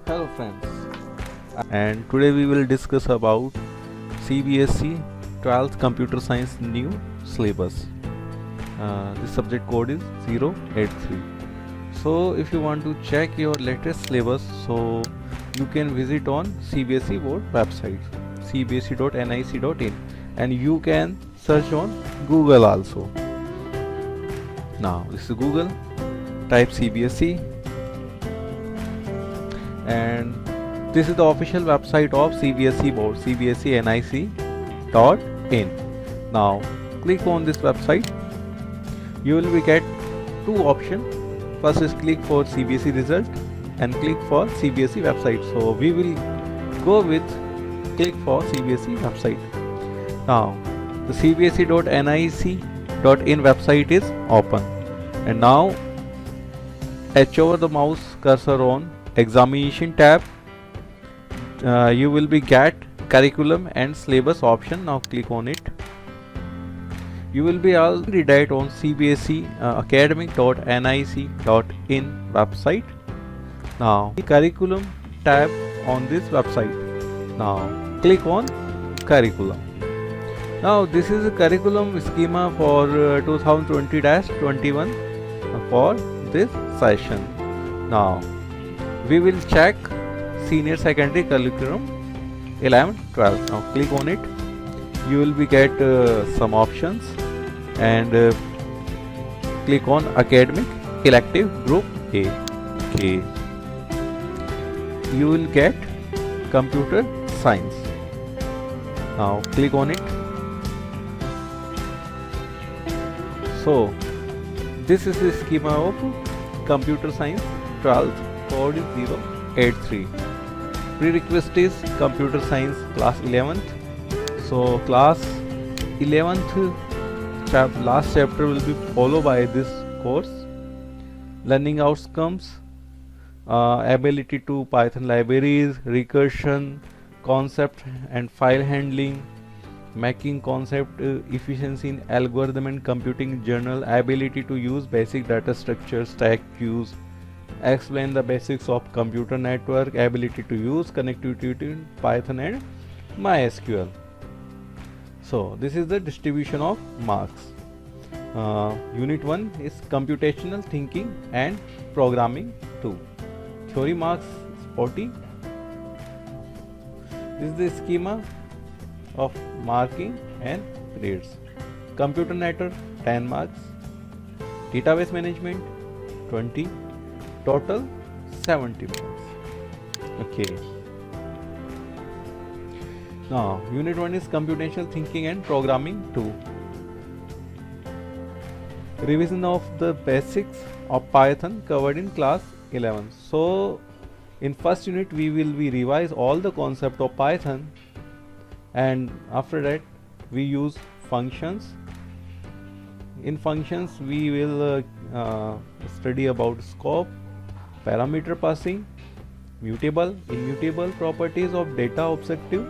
Hello friends, and today we will discuss about CBSE 12th Computer Science new syllabus. The subject code is 083. So if you want to check your latest syllabus, so you can visit on CBSE board website cbse.nic.in, and you can search on Google also. Now this is Google, type CBSE, and this is the official website of CBSE board, cbse.nic.in. Now click on this website. You will be get two options. First is click for CBSE result and click for CBSE website. So we will go with click for CBSE website. Now the cbse.nic.in website is open, and now hover the mouse cursor on examination tab. You will be get curriculum and syllabus option. Now click on it. You will be already redirect on CBSE academic.nic.in website. Now curriculum tab on this website. Now click on curriculum. Now this is a curriculum schema for 2020-21 for this session. Now we will check senior secondary curriculum 11-12. Now click on it. You will be get some options, and click on academic elective group A. Okay. You will get computer science. Now click on it. So this is the schema of computer science 12th, code is 083. Prerequisite is computer science class 11th. So class 11th last chapter will be followed by this course. Learning outcomes, ability to Python libraries, recursion, concept and file handling, making concept efficiency in algorithm and computing journal, ability to use basic data structures, stack queues, explain the basics of computer network, ability to use connectivity in Python and MySQL. So this is the distribution of marks. Unit 1 is computational thinking and programming 2. Theory marks 40. This is the schema of marking and grades. Computer network 10 marks. Database management 20. Total 70 marks. Okay. Now unit 1 is computational thinking and programming 2. Revision of the basics of Python covered in class 11. So in first unit we will be revise all the concept of Python, and after that we use functions. In functions we will study about scope, parameter passing, mutable, immutable properties of data objective,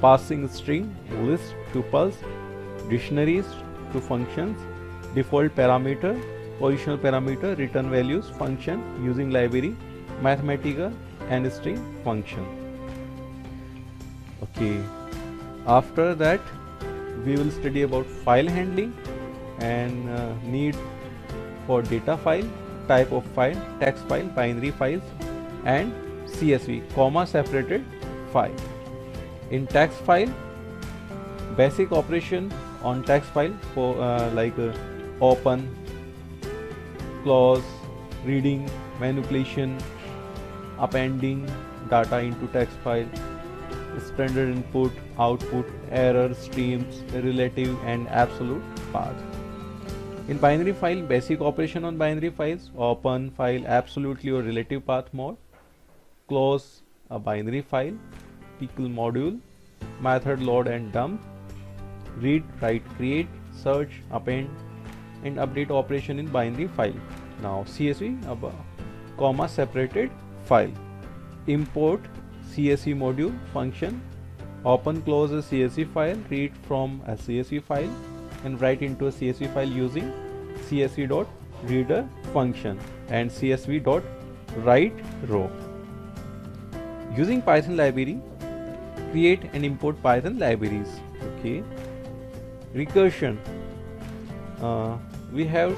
passing string, list, tuples, dictionaries to functions, default parameter, positional parameter, return values, function using library, Mathematica and string function. Okay. After that we will study about file handling and need for data file, type of file, text file, binary files, and CSV, comma separated file. In text file, basic operation on text file for like open, close, reading, manipulation, appending data into text file, standard input, output, error, streams, relative and absolute path. In binary file, basic operation on binary files, open file, absolutely or relative path mode, close a binary file, pickle module, method load and dump, read, write, create, search, append and update operation in binary file. Now CSV, comma separated file, import CSV module function, open close a CSV file, read from a CSV file and write into a CSV file using CSV.reader function and CSV.write row. Using Python library, create and import Python libraries. Okay. Recursion. We have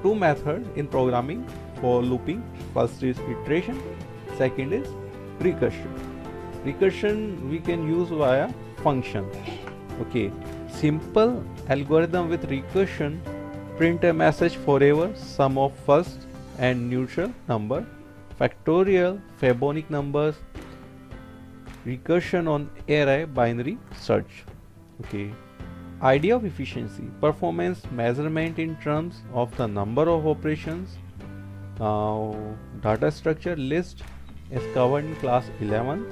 two methods in programming for looping. First is iteration, second is recursion. Recursion we can use via function. Okay, simple algorithm with recursion print a message forever sum of first and neutral number, factorial Fibonacci numbers, recursion on array binary search. Okay. Idea of efficiency, performance measurement in terms of the number of operations. Now data structure list is covered in class 11.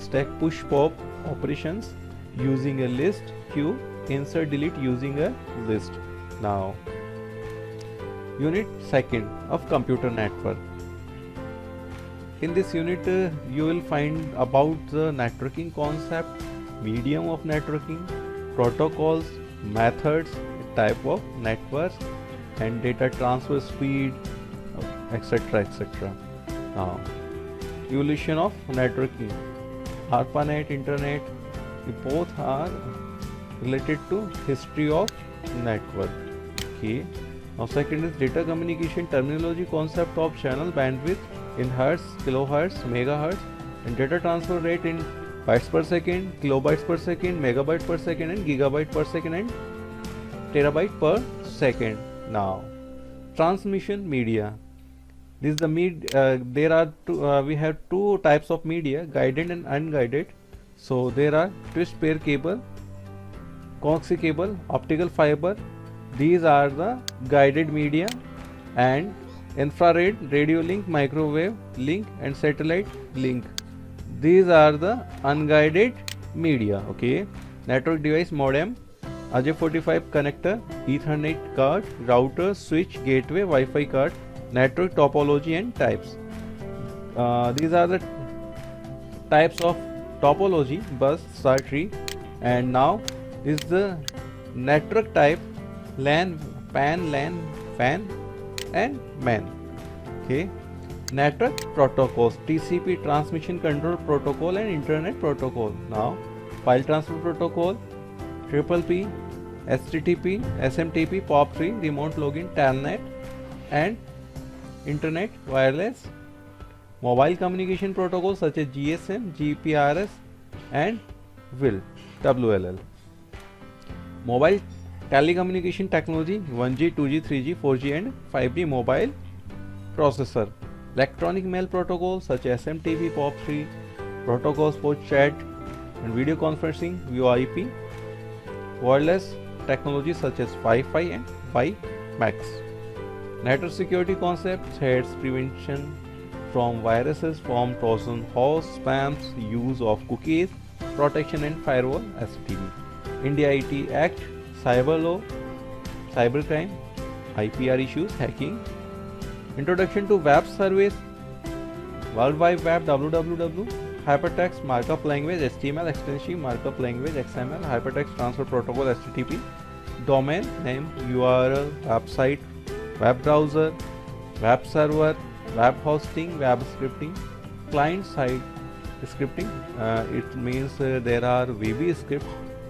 Stack push pop operations using a list, queue, insert delete using a list. Now unit second of computer network. In this unit you will find about the networking concept, medium of networking, protocols, methods, type of networks, and data transfer speed, etc. etc. Now, evolution of networking, ARPANET, Internet, both are related to history of network. Okay. Now, second is data communication terminology, concept of channel bandwidth in hertz, kilohertz, megahertz, and data transfer rate in bytes per second, kilobytes per second, megabyte per second, and gigabyte per second, and terabyte per second. Now, transmission media. This is the there are we have two types of media, guided and unguided. So there are twist pair cable, coaxial cable, optical fiber. These are the guided media, and infrared, radio link, microwave link, and satellite link. These are the unguided media. Okay. Network device, modem, RJ45 connector, Ethernet card, router, switch, gateway, Wi-Fi card, network topology and types. These are the types of topology: bus, star tree. And now is the network type: LAN, PAN, LAN, FAN, and MAN. Okay. Network protocols: TCP, transmission control protocol, and internet protocol. Now file transfer protocol, TCP, HTTP, SMTP, POP3, remote login, Telnet, and internet wireless. Mobile communication protocols such as GSM, GPRS, and WLL. Mobile telecommunication technology: 1G, 2G, 3G, 4G, and 5G mobile processor. Electronic mail protocols such as SMTP, POP3, protocols for chat and video conferencing, VoIP. Wireless technologies such as Wi-Fi and WiMAX. Network security concepts: threats prevention from viruses, from Trojan horse, spams, use of cookies, protection and firewall, STD. India IT Act, cyber law, cybercrime, IPR issues, hacking. Introduction to web service, World Wide Web, WWW, hypertext markup language, HTML, extensive markup language, XML, hypertext transfer protocol, HTTP, domain name, URL, website, web browser, web server, web hosting, web scripting, client side scripting. It means there are VB script,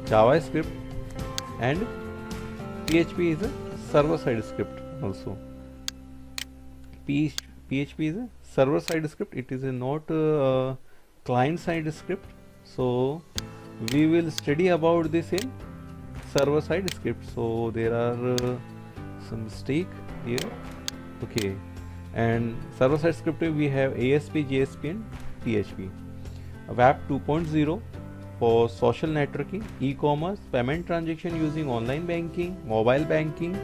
JavaScript, and PHP is a server side script also. PHP is a server side script, it is a not client side script. So we will study about this in server side script. So there are some mistake here. Okay. And server side script we have ASP, JSP, and PHP. Web 2.0 for social networking, e-commerce, payment transaction using online banking, mobile banking,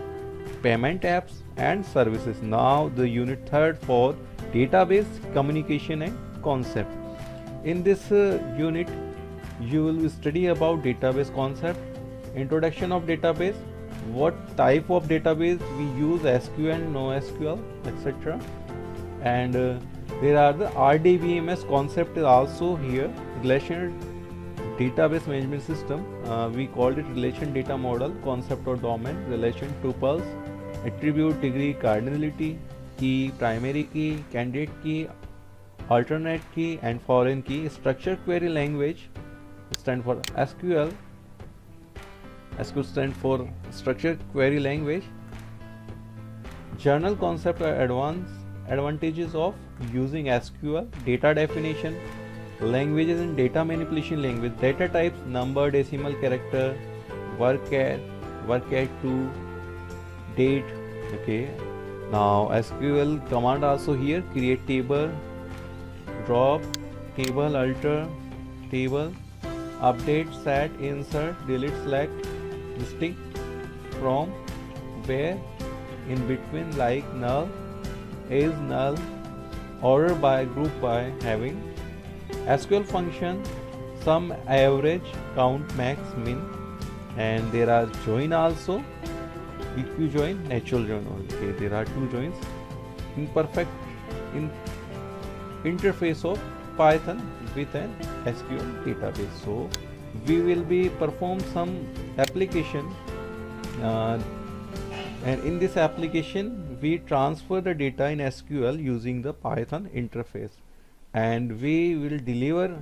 payment apps and services. Now the unit third for database communication and concept. In this unit you will study about database concept, introduction of database, what type of database we use, SQL, NoSQL, etc. And there are the RDBMS concept is also here, relational database management system. We called it relation data model, concept or domain, relation, tuples, attribute, degree, cardinality, key, primary key, candidate key, alternate key and foreign key. Structured query language stand for SQL. SQL stand for structured query language. General concept or advantages of using SQL: data definition, languages and data manipulation language, data types, number, decimal character, varchar 2, date. Okay, now SQL command also here: create table, drop table, alter table, update, set, insert, delete, select, distinct from, where, in between, like, null, is null, order by, group by, having. SQL function: sum, average, count, max, min, and there are join also, eq join, natural join. Okay, there are two joins. Imperfect interface of Python with an SQL database. So we will be perform some application, and in this application we transfer the data in SQL using the Python interface, and we will deliver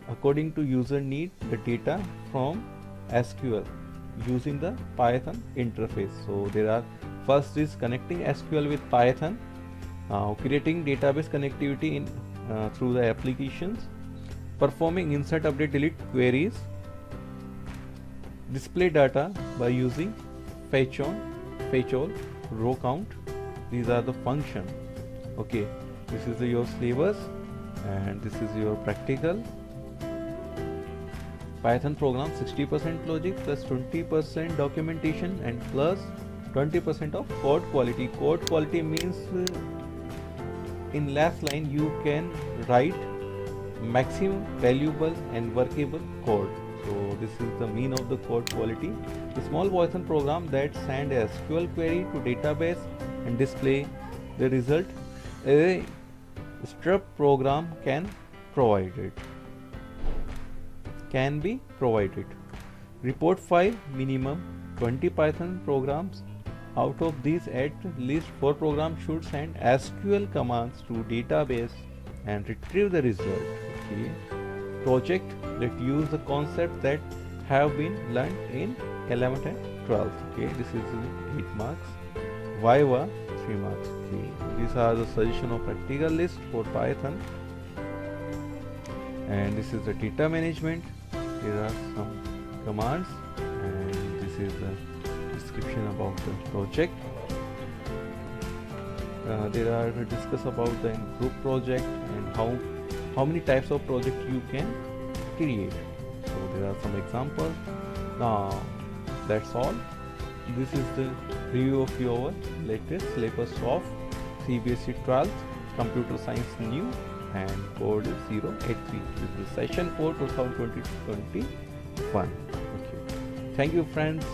according to user need the data from SQL using the Python interface. So there are, first is connecting SQL with Python, creating database connectivity in through the applications, performing insert, update, delete queries, display data by using fetch all, row count. These are the function. Okay, this is your syllabus and this is your practical. Python program: 60% logic plus 20% documentation and plus 20% of code quality. Code quality means in last line you can write maximum valuable and workable code. So this is the mean of the code quality. The small Python program that send a SQL query to database and display the result. A struct program can be provided. Report file: minimum 20 Python programs. Out of these, at least 4 programs should send SQL commands to database and retrieve the result. Okay. Project that use the concepts that have been learned in 11th and 12th. Okay, this is 8 marks. Viva 3 marks. Okay, these are the suggestion of practical list for Python. And this is the data management. There are some commands, and this is the description about the project. There are discuss about the group project and how many types of project you can create. So there are some examples. Now that's all. This is the review of your latest syllabus of CBSE 12th Computer Science New, and code is 083. This is session 4 2021. Okay. Thank you friends.